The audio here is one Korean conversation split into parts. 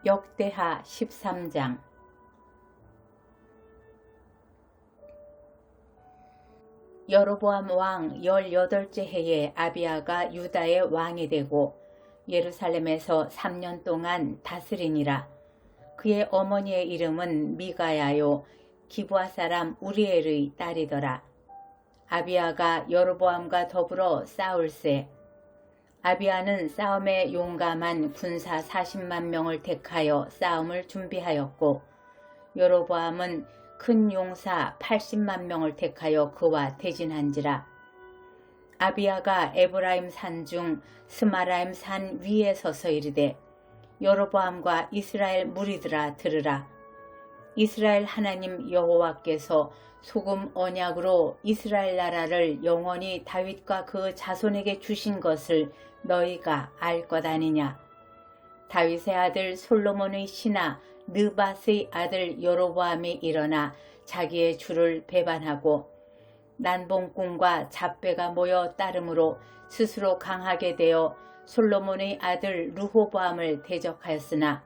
역대하 13장. 여로보암 왕 18째 해에 아비야가 유다의 왕이 되고 예루살렘에서 3년 동안 다스리니라. 그의 어머니의 이름은 미가야요 기브아 사람 우리엘의 딸이더라. 아비야가 여로보암과 더불어 싸울세. 아비야는 싸움에 용감한 군사 40만 명을 택하여 싸움을 준비하였고, 여로보암은 큰 용사 80만 명을 택하여 그와 대진한지라. 아비야가 에브라임 산 중 스마라임 산 위에 서서 이르되, 여로보암과 이스라엘 무리들아 들으라. 이스라엘 하나님 여호와께서 소금 언약으로 이스라엘 나라를 영원히 다윗과 그 자손에게 주신 것을 너희가 알 것 아니냐. 다윗의 아들 솔로몬의 신하 느밧의 아들 여로보암이 일어나 자기의 주를 배반하고 난봉꾼과 잡배가 모여 따름으로 스스로 강하게 되어 솔로몬의 아들 르호보암을 대적하였으나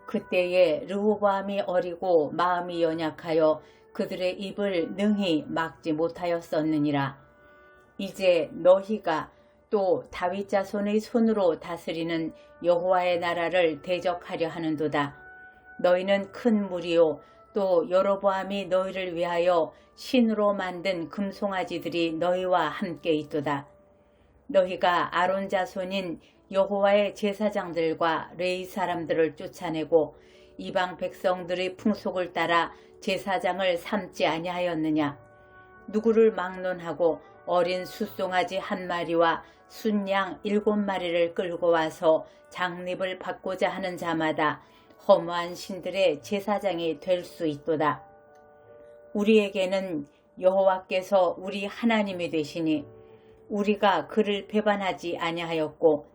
그때에 르호보암이 어리고 마음이 연약하여 그들의 입을 능히 막지 못하였었느니라. 이제 너희가 또 다윗 자손의 손으로 다스리는 여호와의 나라를 대적하려 하는도다. 너희는 큰 무리요 또 여로보암이 너희를 위하여 신으로 만든 금송아지들이 너희와 함께 있도다. 너희가 아론 자손인 여호와의 제사장들과 레위 사람들을 쫓아내고 이방 백성들의 풍속을 따라 제사장을 삼지 아니하였느냐. 누구를 막론하고 어린 숫송아지 1마리와 순양 7마리를 끌고 와서 장립을 받고자 하는 자마다 허무한 신들의 제사장이 될 수 있도다. 우리에게는 여호와께서 우리 하나님이 되시니 우리가 그를 배반하지 아니하였고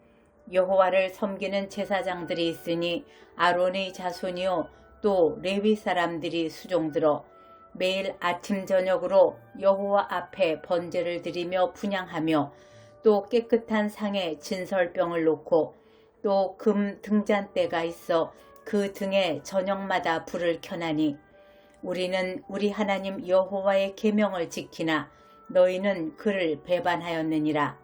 여호와를 섬기는 제사장들이 있으니 아론의 자손이요 또 레위 사람들이 수종들어 매일 아침 저녁으로 여호와 앞에 번제를 드리며 분향하며 또 깨끗한 상에 진설병을 놓고 또 금 등잔대가 있어 그 등에 저녁마다 불을 켜나니 우리는 우리 하나님 여호와의 계명을 지키나 너희는 그를 배반하였느니라.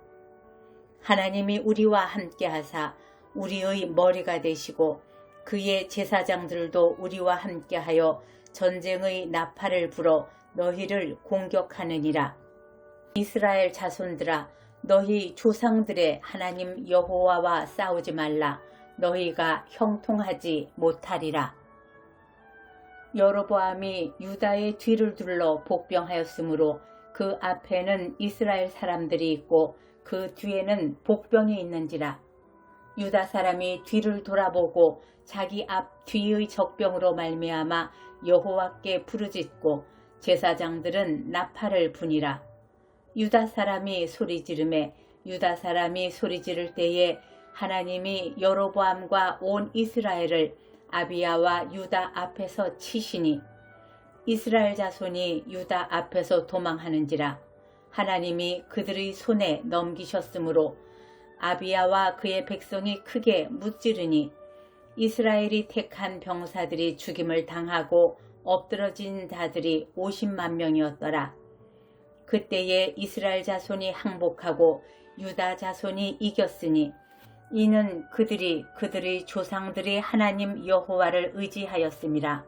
하나님이 우리와 함께하사 우리의 머리가 되시고 그의 제사장들도 우리와 함께하여 전쟁의 나팔을 불어 너희를 공격하느니라. 이스라엘 자손들아, 너희 조상들의 하나님 여호와와 싸우지 말라. 너희가 형통하지 못하리라. 여로보암이 유다의 뒤를 둘러 복병하였으므로 그 앞에는 이스라엘 사람들이 있고 그 뒤에는 복병이 있는지라. 유다 사람이 뒤를 돌아보고 자기 앞 뒤의 적병으로 말미암아 여호와께 부르짖고 제사장들은 나팔을 부니라. 유다 사람이 소리지르매 유다 사람이 소리지를 때에 하나님이 여로보암과 온 이스라엘을 아비야와 유다 앞에서 치시니 이스라엘 자손이 유다 앞에서 도망하는지라. 하나님이 그들의 손에 넘기셨으므로 아비야와 그의 백성이 크게 무찌르니 이스라엘이 택한 병사들이 죽임을 당하고 엎드러진 자들이 50만 명이었더라. 그때에 이스라엘 자손이 항복하고 유다 자손이 이겼으니 이는 그들이 그들의 조상들의 하나님 여호와를 의지하였음이라.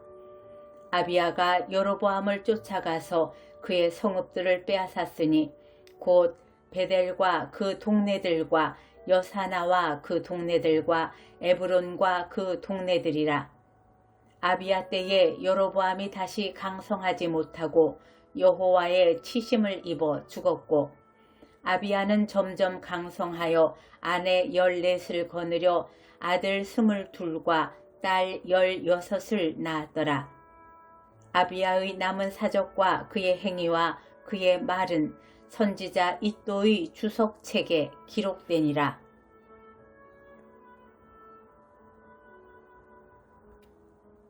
아비야가 여로보암을 쫓아가서 그의 성읍들을 빼앗았으니 곧 베델과 그 동네들과 여사나와 그 동네들과 에브론과 그 동네들이라. 아비야 때에 여로보암이 다시 강성하지 못하고 여호와의 치심을 입어 죽었고 아비야는 점점 강성하여 아내 14을 거느려 아들 22과 딸 16을 낳았더라. 아비야의 남은 사적과 그의 행위와 그의 말은 선지자 이도의 주석책에 기록되니라.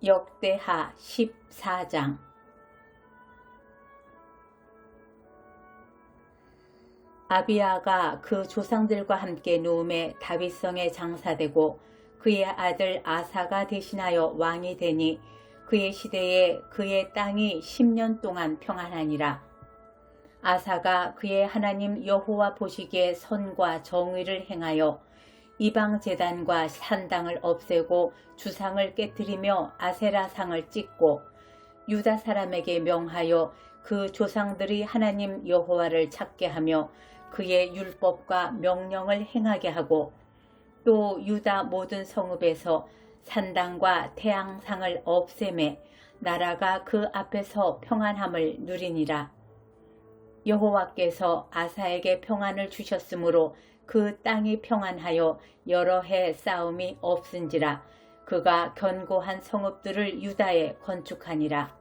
역대하 14장. 아비야가 그 조상들과 함께 누움에 다윗성에 장사되고 그의 아들 아사가 대신하여 왕이 되니 그의 시대에 그의 땅이 10년 동안 평안하니라. 아사가 그의 하나님 여호와 보시기에 선과 정의를 행하여 이방 제단과 산당을 없애고 주상을 깨뜨리며 아세라상을 찢고 유다 사람에게 명하여 그 조상들이 하나님 여호와를 찾게 하며 그의 율법과 명령을 행하게 하고 또 유다 모든 성읍에서 산당과 태양상을 없애매 나라가 그 앞에서 평안함을 누리니라. 여호와께서 아사에게 평안을 주셨으므로 그 땅이 평안하여 여러 해 싸움이 없은지라. 그가 견고한 성읍들을 유다에 건축하니라.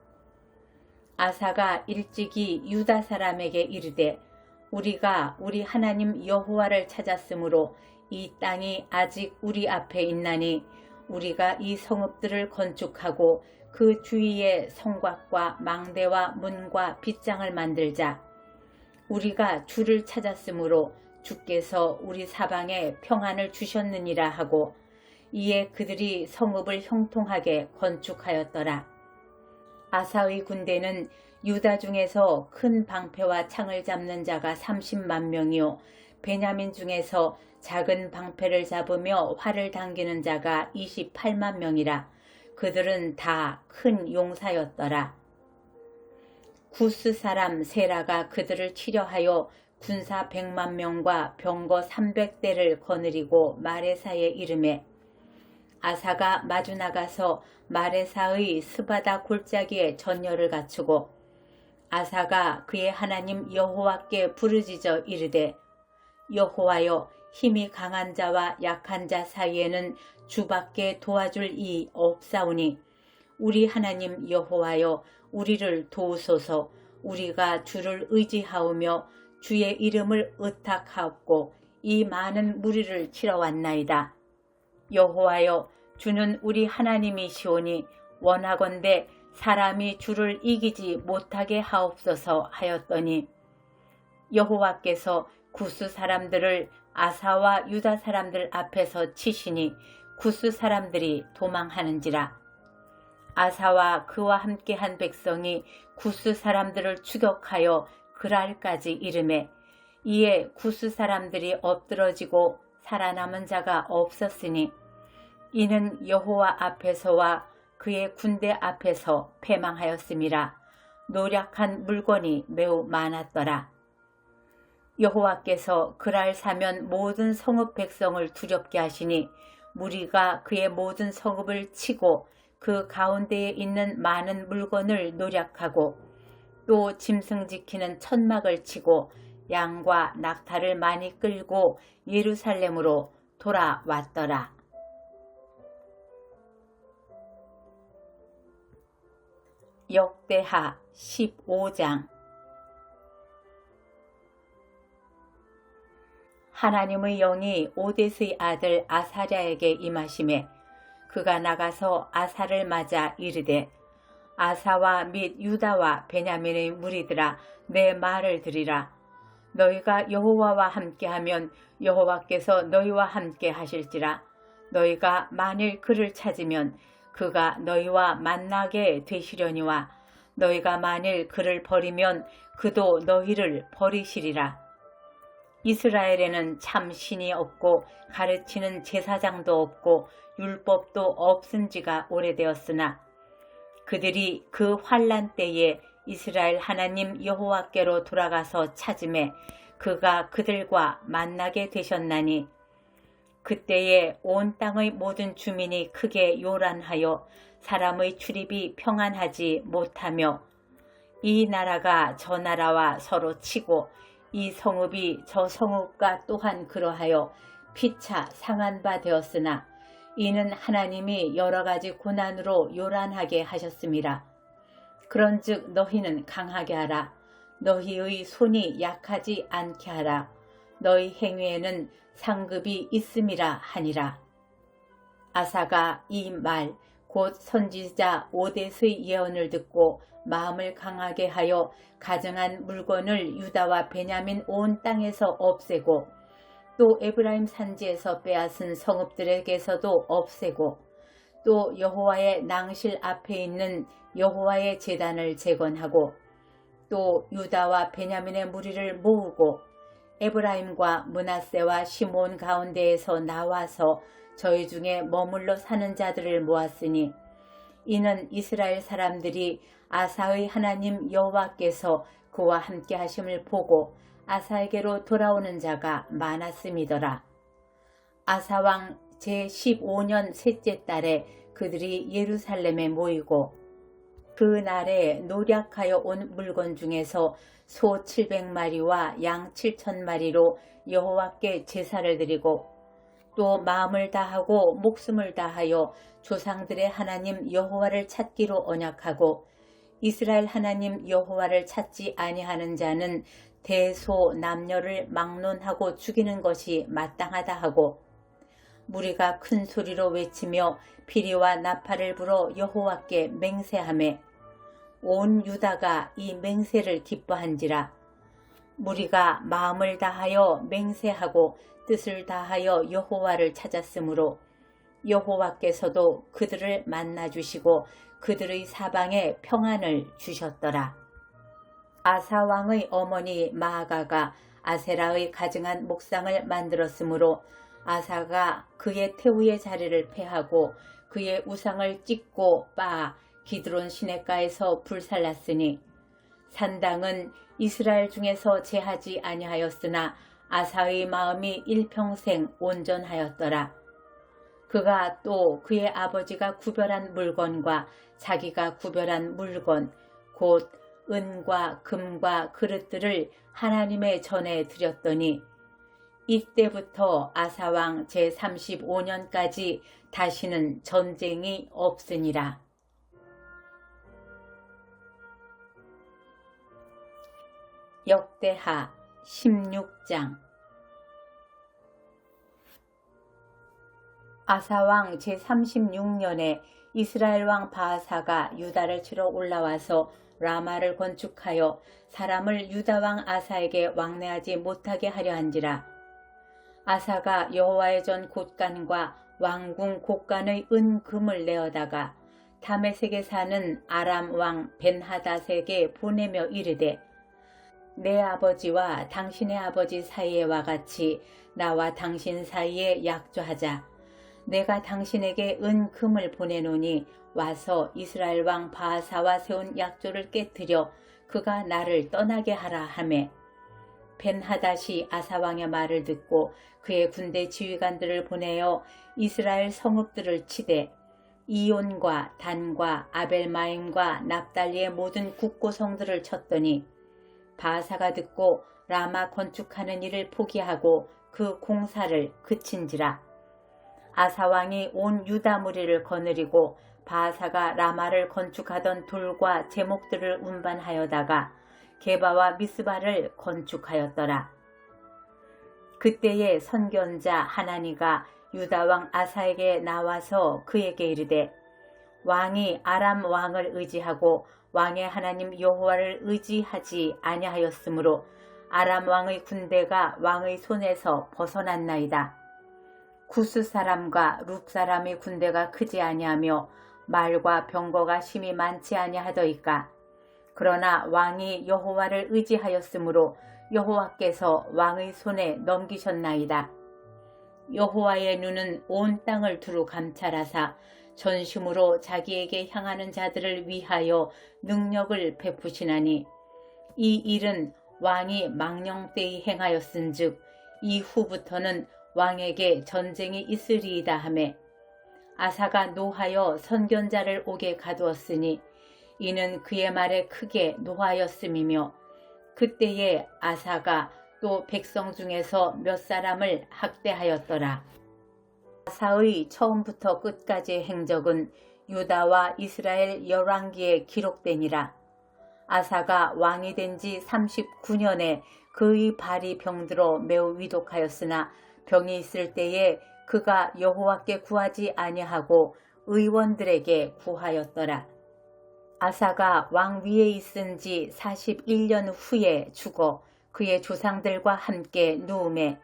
아사가 일찍이 유다 사람에게 이르되 우리가 우리 하나님 여호와를 찾았으므로 이 땅이 아직 우리 앞에 있나니 우리가 이 성읍들을 건축하고 그 주위에 성곽과 망대와 문과 빗장을 만들자. 우리가 주를 찾았으므로 주께서 우리 사방에 평안을 주셨느니라 하고 이에 그들이 성읍을 형통하게 건축하였더라. 아사의 군대는 유다 중에서 큰 방패와 창을 잡는 자가 30만 명이요 베냐민 중에서 작은 방패를 잡으며 활을 당기는 자가 28만 명이라. 그들은 다 큰 용사였더라. 구스 사람 세라가 그들을 치려하여 군사 100만 명과 병거 300대를 거느리고 마레사에 이르매 아사가 마주 나가서 마레사의 스바다 골짜기에 전열을 갖추고 아사가 그의 하나님 여호와께 부르짖어 이르되 여호와여 힘이 강한 자와 약한 자 사이에는 주밖에 도와줄 이 없사오니 우리 하나님 여호와여 우리를 도우소서. 우리가 주를 의지하오며 주의 이름을 의탁하옵고 이 많은 무리를 치러 왔나이다. 여호와여 주는 우리 하나님이시오니 원하건대 사람이 주를 이기지 못하게 하옵소서 하였더니 여호와께서 구스 사람들을 아사와 유다 사람들 앞에서 치시니 구스 사람들이 도망하는지라. 아사와 그와 함께한 백성이 구스 사람들을 추격하여 그랄까지 이르매 이에 구스 사람들이 엎드러지고 살아남은 자가 없었으니 이는 여호와 앞에서와 그의 군대 앞에서 패망하였음이라. 노략한 물건이 매우 많았더라. 여호와께서 그랄 사면 모든 성읍 백성을 두렵게 하시니 무리가 그의 모든 성읍을 치고 그 가운데에 있는 많은 물건을 노략하고 또 짐승 지키는 천막을 치고 양과 낙타를 많이 끌고 예루살렘으로 돌아왔더라. 역대하 15장. 하나님의 영이 오뎃의 아들 아사랴에게 임하시매 그가 나가서 아사를 맞아 이르되 아사와 및 유다와 베냐민의 무리들아 내 말을 들으라. 너희가 여호와와 함께하면 여호와께서 너희와 함께 하실지라. 너희가 만일 그를 찾으면 그가 너희와 만나게 되시려니와 너희가 만일 그를 버리면 그도 너희를 버리시리라. 이스라엘에는 참 신이 없고 가르치는 제사장도 없고 율법도 없은 지가 오래되었으나 그들이 그 환난 때에 이스라엘 하나님 여호와께로 돌아가서 찾음에 그가 그들과 만나게 되셨나니 그때에 온 땅의 모든 주민이 크게 요란하여 사람의 출입이 평안하지 못하며 이 나라가 저 나라와 서로 치고 이 성읍이 저 성읍과 또한 그러하여 피차 상한 바 되었으나 이는 하나님이 여러 가지 고난으로 요란하게 하셨음이라. 그런즉 너희는 강하게 하라. 너희의 손이 약하지 않게 하라. 너희 행위에는 상급이 있음이라 하니라. 아사가 이 말 곧 선지자 오뎃의 예언을 듣고 마음을 강하게 하여 가증한 물건을 유다와 베냐민 온 땅에서 없애고 또 에브라임 산지에서 빼앗은 성읍들에게서도 없애고 또 여호와의 낭실 앞에 있는 여호와의 제단을 재건하고 또 유다와 베냐민의 무리를 모으고 에브라임과 므낫세와 시몬 가운데에서 나와서 저희 중에 머물러 사는 자들을 모았으니 이는 이스라엘 사람들이 아사의 하나님 여호와께서 그와 함께 하심을 보고 아사에게로 돌아오는 자가 많았음이더라. 아사왕 제15년 셋째 달에 그들이 예루살렘에 모이고 그 날에 노략하여 온 물건 중에서 소 700마리와 양 7,000마리로 여호와께 제사를 드리고 또 마음을 다하고 목숨을 다하여 조상들의 하나님 여호와를 찾기로 언약하고 이스라엘 하나님 여호와를 찾지 아니하는 자는 대소 남녀를 막론하고 죽이는 것이 마땅하다 하고 무리가 큰 소리로 외치며 피리와 나팔을 불어 여호와께 맹세하매 온 유다가 이 맹세를 기뻐한지라. 무리가 마음을 다하여 맹세하고 뜻을 다하여 여호와를 찾았으므로 여호와께서도 그들을 만나주시고 그들의 사방에 평안을 주셨더라. 아사왕의 어머니 마아가가 아세라의 가증한 목상을 만들었으므로 아사가 그의 태우의 자리를 패하고 그의 우상을 찢고 빻아 기드론 시냇가에서 불살랐으니 산당은 이스라엘 중에서 제하지 아니하였으나 아사의 마음이 일평생 온전하였더라. 그가 또 그의 아버지가 구별한 물건과 자기가 구별한 물건 곧 은과 금과 그릇들을 하나님의 전에 드렸더니 이때부터 아사왕 제35년까지 다시는 전쟁이 없으니라. 역대하 16장. 아사왕 제36년에 이스라엘 왕 바아사가 유다를 치러 올라와서 라마를 건축하여 사람을 유다 왕 아사에게 왕래하지 못하게 하려 한지라. 아사가 여호와의 전 곳간과 왕궁 곳간의 은금을 내어다가 다메섹에 사는 아람 왕 벤하닷에게 보내며 이르되 내 아버지와 당신의 아버지 사이에와 같이 나와 당신 사이에 약조하자. 내가 당신에게 은금을 보내노니 와서 이스라엘 왕 바아사와 세운 약조를 깨뜨려 그가 나를 떠나게 하라 하매 벤하닷이 아사왕의 말을 듣고 그의 군대 지휘관들을 보내어 이스라엘 성읍들을 치되 이온과 단과 아벨마임과 납달리의 모든 국고성들을 쳤더니 바아사가 듣고 라마 건축하는 일을 포기하고 그 공사를 그친지라. 아사왕이 온 유다 무리를 거느리고 바아사가 라마를 건축하던 돌과 제목들을 운반하여다가 게바와 미스바를 건축하였더라. 그때에 선견자 하나니가 유다왕 아사에게 나와서 그에게 이르되 왕이 아람 왕을 의지하고 왕의 하나님 여호와를 의지하지 아니하였으므로 아람 왕의 군대가 왕의 손에서 벗어났나이다. 구스 사람과 룹 사람의 군대가 크지 아니하며 말과 병거가 심히 많지 아니하더이까. 그러나 왕이 여호와를 의지하였으므로 여호와께서 왕의 손에 넘기셨나이다. 여호와의 눈은 온 땅을 두루 감찰하사 전심으로 자기에게 향하는 자들을 위하여 능력을 베푸시나니 이 일은 왕이 망령때에 행하였은즉 이후부터는 왕에게 전쟁이 있으리이다 하매 아사가 노하여 선견자를 옥에 가두었으니 이는 그의 말에 크게 노하였음이며 그때에 아사가 또 백성 중에서 몇 사람을 학대하였더라. 아사의 처음부터 끝까지의 행적은 유다와 이스라엘 열왕기에 기록되니라. 아사가 왕이 된 지 39년에 그의 발이 병들어 매우 위독하였으나 병이 있을 때에 그가 여호와께 구하지 아니하고 의원들에게 구하였더라. 아사가 왕 위에 있은 지 41년 후에 죽어 그의 조상들과 함께 누우매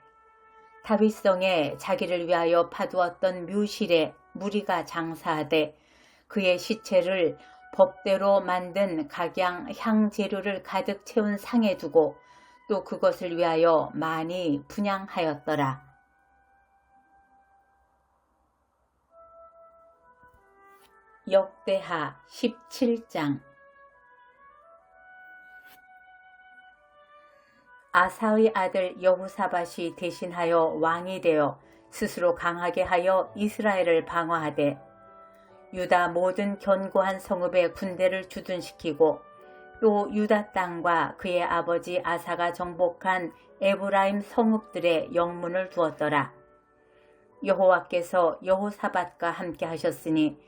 다윗성에 자기를 위하여 파두었던 묘실에 무리가 장사하되 그의 시체를 법대로 만든 각양 향재료를 가득 채운 상에 두고 또 그것을 위하여 많이 분향하였더라. 역대하 17장. 아사의 아들 여호사밧이 대신하여 왕이 되어 스스로 강하게 하여 이스라엘을 방어하되 유다 모든 견고한 성읍에 군대를 주둔시키고 또 유다 땅과 그의 아버지 아사가 정복한 에브라임 성읍들의 영문을 두었더라. 여호와께서 여호사밧과 함께 하셨으니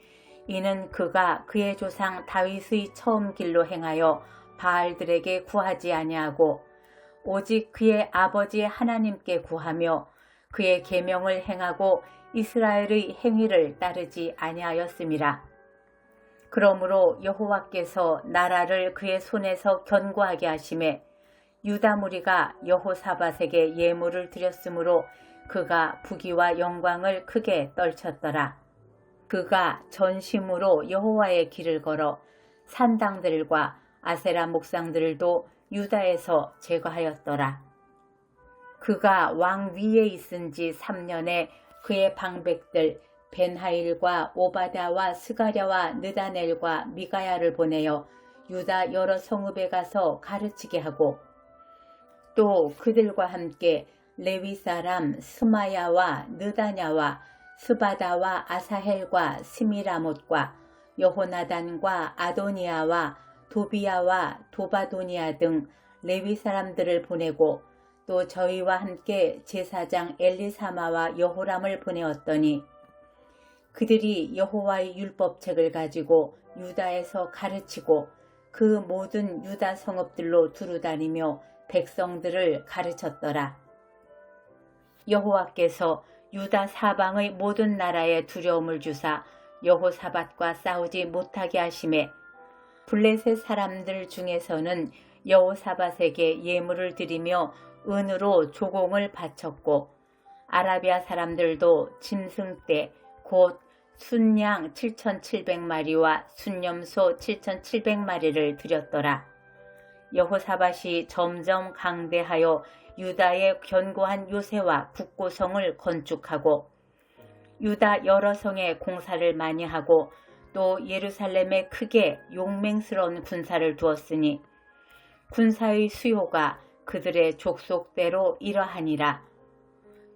이는 그가 그의 조상 다윗의 처음 길로 행하여 바알들에게 구하지 아니하고 오직 그의 아버지 하나님께 구하며 그의 계명을 행하고 이스라엘의 행위를 따르지 아니하였음이라. 그러므로 여호와께서 나라를 그의 손에서 견고하게 하심에 유다 무리가 여호사밧에게 예물을 드렸으므로 그가 부귀와 영광을 크게 떨쳤더라. 그가 전심으로 여호와의 길을 걸어 산당들과 아세라 목상들도 유다에서 제거하였더라. 그가 왕 위에 있은 지 3년에 그의 방백들 벤하일과 오바다와 스가랴와 느다넬과 미가야를 보내어 유다 여러 성읍에 가서 가르치게 하고 또 그들과 함께 레위 사람 스마야와 느다냐와 스바다와 아사헬과 스미라못과 여호나단과 아도니아와 도비야와 도바도니아 등 레위 사람들을 보내고 또 저희와 함께 제사장 엘리사마와 여호람을 보내었더니 그들이 여호와의 율법책을 가지고 유다에서 가르치고 그 모든 유다 성읍들로 두루다니며 백성들을 가르쳤더라. 여호와께서 유다 사방의 모든 나라에 두려움을 주사 여호사밧과 싸우지 못하게 하심에 블레셋 사람들 중에서는 여호사밧에게 예물을 드리며 은으로 조공을 바쳤고 아라비아 사람들도 짐승떼 곧 순양 7,700마리와 순염소 7,700마리를 드렸더라. 여호사밧이 점점 강대하여 유다의 견고한 요새와 북고성을 건축하고 유다 여러 성에 공사를 많이 하고 또 예루살렘에 크게 용맹스러운 군사를 두었으니 군사의 수요가 그들의 족속대로 이러하니라.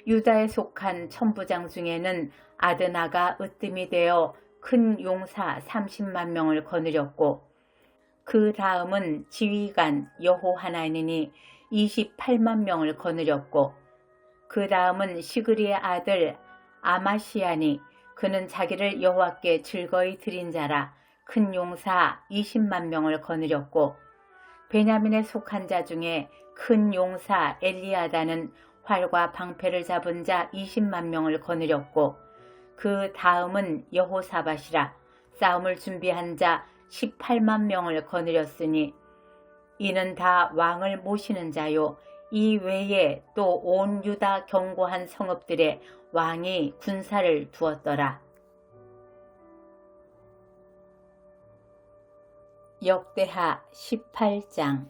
유다에 속한 천부장 중에는 아드나가 으뜸이 되어 큰 용사 30만 명을 거느렸고 그 다음은 지휘관 여호하나니니 28만 명을 거느렸고 그 다음은 시그리의 아들 아마시아니 그는 자기를 여호와께 즐거이 드린 자라 큰 용사 20만 명을 거느렸고 베냐민에 속한 자 중에 큰 용사 엘리아다는 활과 방패를 잡은 자 20만 명을 거느렸고 그 다음은 여호사밧이라 싸움을 준비한 자 18만 명을 거느렸으니 이는 다 왕을 모시는 자요 이 외에 또 온 유다 견고한 성읍들에 왕이 군사를 두었더라. 역대하 18장.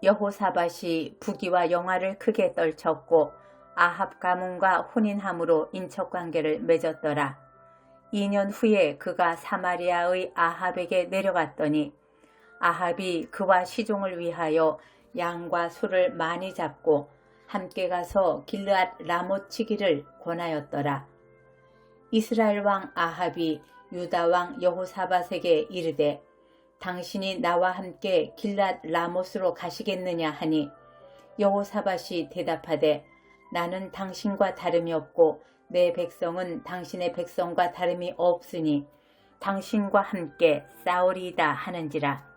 여호사밧이 부귀와 영화를 크게 떨쳤고 아합 가문과 혼인함으로 인척관계를 맺었더라. 2년 후에 그가 사마리아의 아합에게 내려갔더니 아합이 그와 시종을 위하여 양과 소를 많이 잡고 함께 가서 길르앗 라못 치기를 권하였더라. 이스라엘 왕 아합이 유다 왕 여호사밧에게 이르되 당신이 나와 함께 길르앗 라못으로 가시겠느냐 하니 여호사밧이 대답하되 나는 당신과 다름이 없고 내 백성은 당신의 백성과 다름이 없으니 당신과 함께 싸우리이다 하는지라.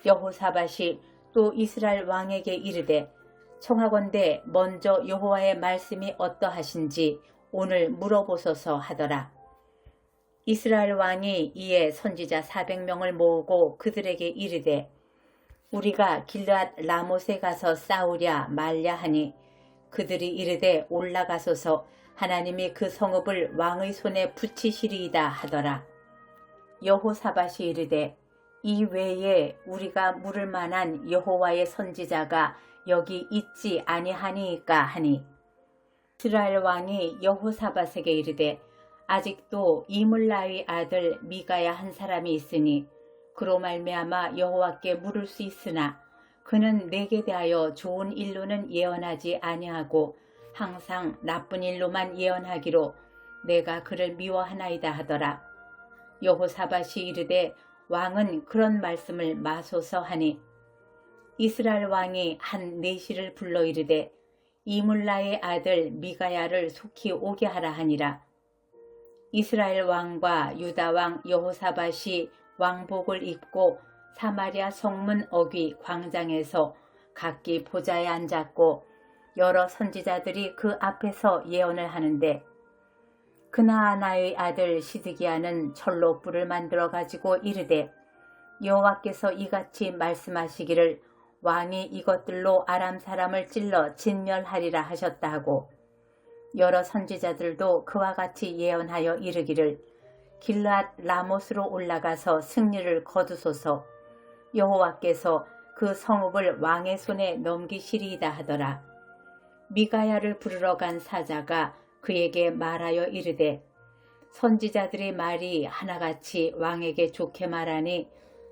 여호사밧이 또 이스라엘 왕에게 이르되 청하건대 먼저 여호와의 말씀이 어떠하신지 오늘 물어보소서 하더라. 이스라엘 왕이 이에 선지자 400명을 모으고 그들에게 이르되 우리가 길르앗 라못에 가서 싸우랴 말랴 하니 그들이 이르되 올라가소서 하나님이 그 성읍을 왕의 손에 붙이시리이다 하더라. 여호사밧이 이르되 이 외에 우리가 물을 만한 여호와의 선지자가 여기 있지 아니하니이까 하니 이스라엘 왕이 여호사밧에게 이르되 아직도 이물라의 아들 미가야 한 사람이 있으니 그로 말미암아 여호와께 물을 수 있으나 그는 내게 대하여 좋은 일로는 예언하지 아니하고 항상 나쁜 일로만 예언하기로 내가 그를 미워하나이다 하더라. 여호사밧이 이르되 왕은 그런 말씀을 마소서 하니 이스라엘 왕이 한 내시를 불러 이르되 이물라의 아들 미가야를 속히 오게 하라 하니라. 이스라엘 왕과 유다 왕 여호사밧이 왕복을 입고 사마리아 성문 어귀 광장에서 각기 보좌에 앉았고 여러 선지자들이 그 앞에서 예언을 하는데 그나아나의 아들 시드기야는 철로 뿔을 만들어 가지고 이르되 여호와께서 이같이 말씀하시기를 왕이 이것들로 아람 사람을 찔러 진멸하리라 하셨다 하고 여러 선지자들도 그와 같이 예언하여 이르기를 길르앗 라못으로 올라가서 승리를 거두소서 여호와께서 그 성읍을 왕의 손에 넘기시리이다 하더라. 미가야를 부르러 간 사자가 그에게 말하여 이르되 선지자들의 말이 하나같이 왕에게 좋게 말하니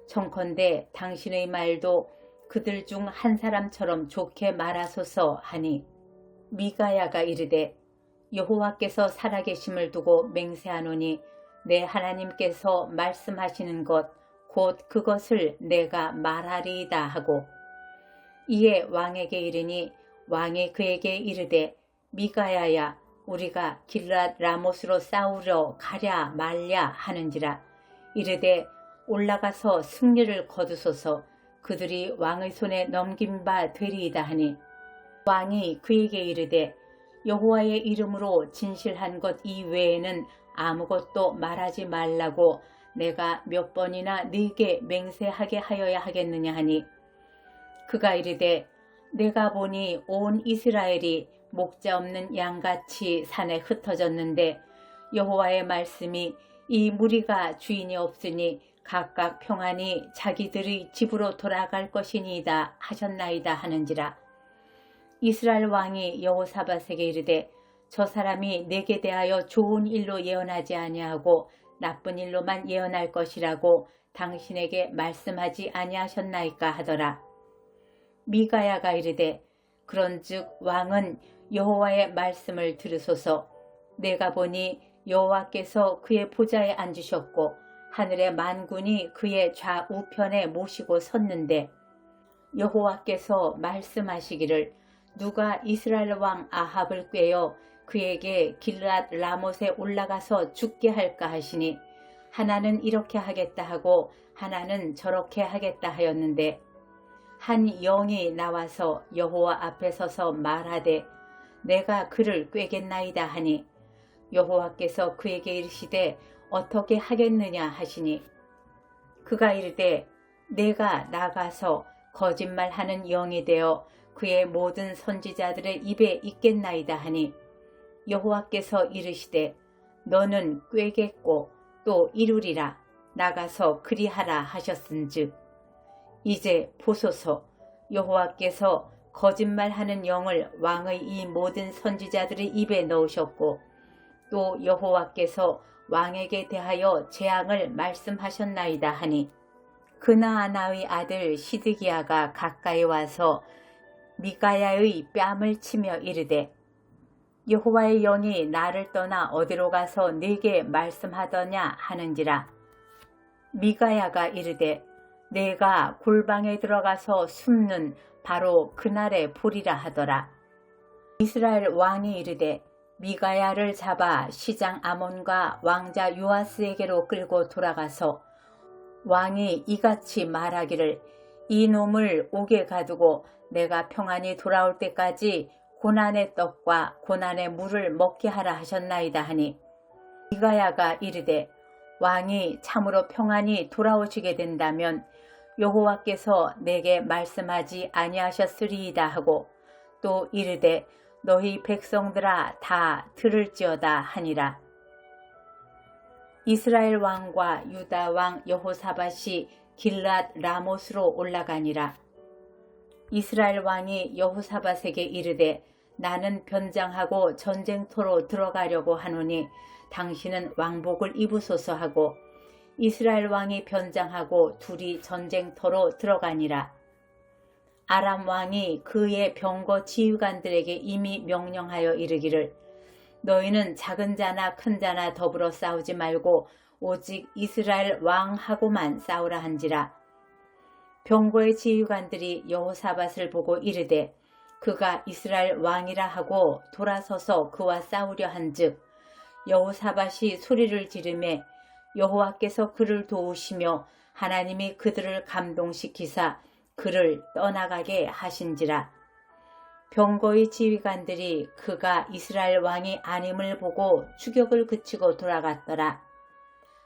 청컨대 당신의 말도 그들 중 한 사람처럼 좋게 말하소서 하니 미가야가 이르되 여호와께서 살아계심을 두고 맹세하노니 내 하나님께서 말씀하시는 것 곧 그것을 내가 말하리이다 하고 이에 왕에게 이르니 왕이 그에게 이르되 미가야야 우리가 길르앗 라못으로 싸우러 가랴 말랴 하는지라. 이르되 올라가서 승리를 거두소서 그들이 왕의 손에 넘긴 바 되리이다 하니 왕이 그에게 이르되 여호와의 이름으로 진실한 것 이외에는 아무것도 말하지 말라고 내가 몇 번이나 네게 맹세하게 하여야 하겠느냐 하니 그가 이르되 내가 보니 온 이스라엘이 목자 없는 양같이 산에 흩어졌는데 여호와의 말씀이 이 무리가 주인이 없으니 각각 평안히 자기들의 집으로 돌아갈 것이니이다 하셨나이다 하는지라. 이스라엘 왕이 여호사밧에게 이르되 저 사람이 내게 대하여 좋은 일로 예언하지 아니하고 나쁜 일로만 예언할 것이라고 당신에게 말씀하지 아니하셨나이까 하더라. 미가야가 이르되 그런즉 왕은 여호와의 말씀을 들으소서 내가 보니 여호와께서 그의 보좌에 앉으셨고 하늘의 만군이 그의 좌우편에 모시고 섰는데 여호와께서 말씀하시기를 누가 이스라엘 왕 아합을 꾀어 그에게 길르앗 라못에 올라가서 죽게 할까 하시니 하나는 이렇게 하겠다 하고 하나는 저렇게 하겠다 하였는데 한 영이 나와서 여호와 앞에 서서 말하되 내가 그를 꾀겠나이다 하니 여호와께서 그에게 이르시되 어떻게 하겠느냐 하시니 그가 이르되 내가 나가서 거짓말하는 영이 되어 그의 모든 선지자들의 입에 있겠나이다 하니 여호와께서 이르시되 너는 꾀겠고 또 이루리라 나가서 그리하라 하셨은즉 이제 보소서 여호와께서 거짓말하는 영을 왕의 이 모든 선지자들의 입에 넣으셨고 또 여호와께서 왕에게 대하여 재앙을 말씀하셨나이다 하니 그나아나의 아들 시드기야가 가까이 와서 미가야의 뺨을 치며 이르되 여호와의 영이 나를 떠나 어디로 가서 네게 말씀하더냐 하는지라. 미가야가 이르되 내가 골방에 들어가서 숨는 바로 그날에 보리라 하더라. 이스라엘 왕이 이르되 미가야를 잡아 시장 아몬과 왕자 요아스에게로 끌고 돌아가서 왕이 이같이 말하기를 이 놈을 옥에 가두고 내가 평안히 돌아올 때까지 고난의 떡과 고난의 물을 먹게 하라 하셨나이다 하니 미가야가 이르되 왕이 참으로 평안히 돌아오시게 된다면 여호와께서 내게 말씀하지 아니하셨으리이다 하고 또 이르되 너희 백성들아 다 들을지어다 하니라. 이스라엘 왕과 유다 왕 여호사밧이 길랏 라못으로 올라가니라. 이스라엘 왕이 여호사밧에게 이르되 나는 변장하고 전쟁터로 들어가려고 하노니 당신은 왕복을 입으소서 하고 이스라엘 왕이 변장하고 둘이 전쟁터로 들어가니라. 아람 왕이 그의 병거 지휘관들에게 이미 명령하여 이르기를 너희는 작은 자나 큰 자나 더불어 싸우지 말고 오직 이스라엘 왕하고만 싸우라 한지라. 병거의 지휘관들이 여호사밧을 보고 이르되 그가 이스라엘 왕이라 하고 돌아서서 그와 싸우려 한즉 여호사밧이 소리를 지르매 여호와께서 그를 도우시며 하나님이 그들을 감동시키사 그를 떠나가게 하신지라. 병거의 지휘관들이 그가 이스라엘 왕이 아님을 보고 추격을 그치고 돌아갔더라.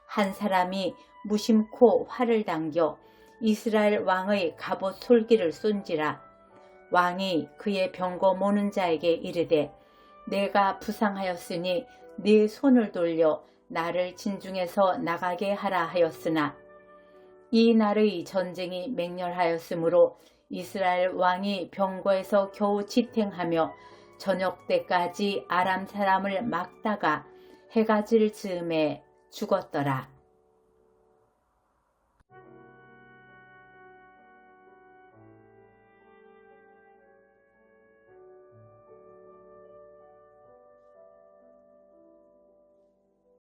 한 사람이 무심코 활을 당겨 이스라엘 왕의 갑옷 솔기를 쏜지라. 왕이 그의 병거 모는 자에게 이르되 내가 부상하였으니 네 손을 돌려 나를 진중에서 나가게 하라 하였으나 이 날의 전쟁이 맹렬하였으므로 이스라엘 왕이 병거에서 겨우 지탱하며 저녁 때까지 아람 사람을 막다가 해가 질 즈음에 죽었더라.